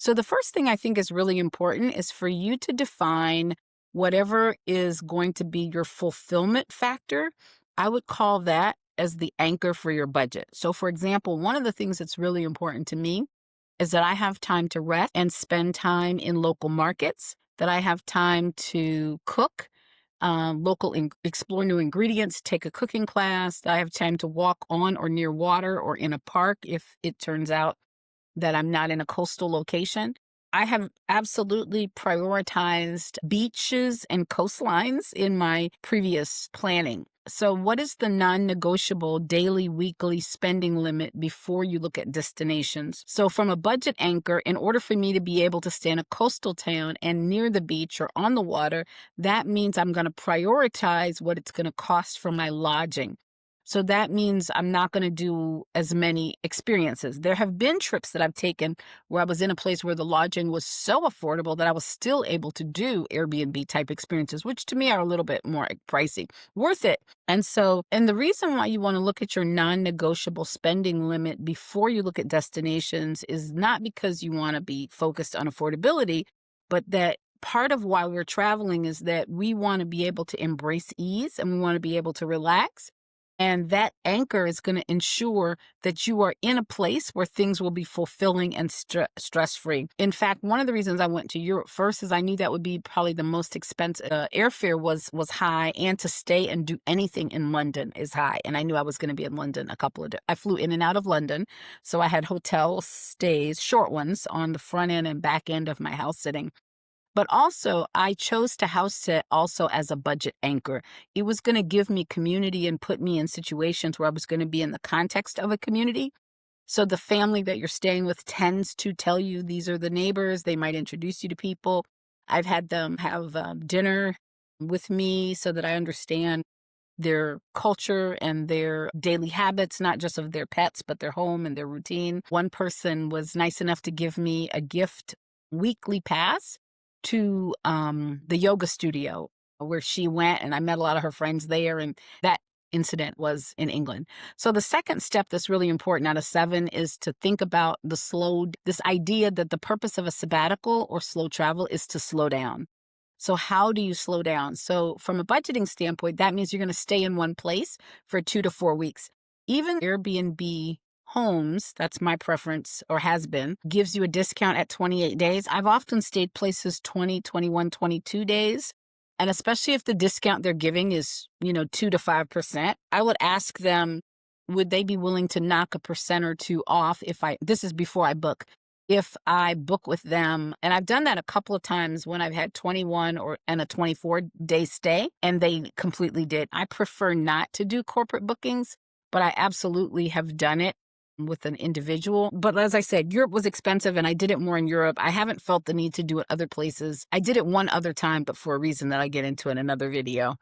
So the first thing I think is really important is for you to define whatever is going to be your fulfillment factor. I would call that as the anchor for your budget. So for example, one of the things that's really important to me is that I have time to rest and spend time in local markets, that I have time to cook, explore new ingredients, take a cooking class, that I have time to walk on or near water or in a park if it turns out that I'm not in a coastal location. I have absolutely prioritized beaches and coastlines in my previous planning. So, what is the non negotiable daily, weekly spending limit before you look at destinations? So, from a budget anchor, in order for me to be able to stay in a coastal town and near the beach or on the water, that means I'm going to prioritize what it's going to cost for my lodging. So that means I'm not going to do as many experiences. There have been trips that I've taken where I was in a place where the lodging was so affordable that I was still able to do Airbnb type experiences, which to me are a little bit more pricey, worth it. And the reason why you want to look at your non-negotiable spending limit before you look at destinations is not because you want to be focused on affordability, but that part of why we're traveling is that we want to be able to embrace ease and we want to be able to relax. And that anchor is going to ensure that you are in a place where things will be fulfilling and stress-free. In fact, one of the reasons I went to Europe first is I knew that would be probably the most expensive. Airfare was high, and to stay and do anything in London is high. And I knew I was going to be in London I flew in and out of London, so I had hotel stays, short ones, on the front end and back end of my house sitting. But also, I chose to house sit also as a budget anchor. It was going to give me community and put me in situations where I was going to be in the context of a community. So the family that you're staying with tends to tell you these are the neighbors. They might introduce you to people. I've had them have dinner with me so that I understand their culture and their daily habits, not just of their pets, but their home and their routine. One person was nice enough to give me a gift weekly pass to the yoga studio where she went, and I met a lot of her friends there, and that incident was in England. So the second step that's really important out of 7 is to think about this idea that the purpose of a sabbatical or slow travel is to slow down. So how do you slow down? So from a budgeting standpoint, that means you're going to stay in one place for 2 to 4 weeks. Even Airbnb homes, that's my preference or has been, gives you a discount at 28 days. I've often stayed places 20, 21, 22 days. And especially if the discount they're giving is, 2 to 5%, I would ask them, would they be willing to knock a percent or two off this is before I book, if I book with them. And I've done that a couple of times when I've had 21 and a 24-day stay, and they completely did. I prefer not to do corporate bookings, but I absolutely have done it with an individual. But as I said, Europe was expensive and I did it more in Europe. I haven't felt the need to do it other places. I did it one other time, but for a reason that I get into in another video.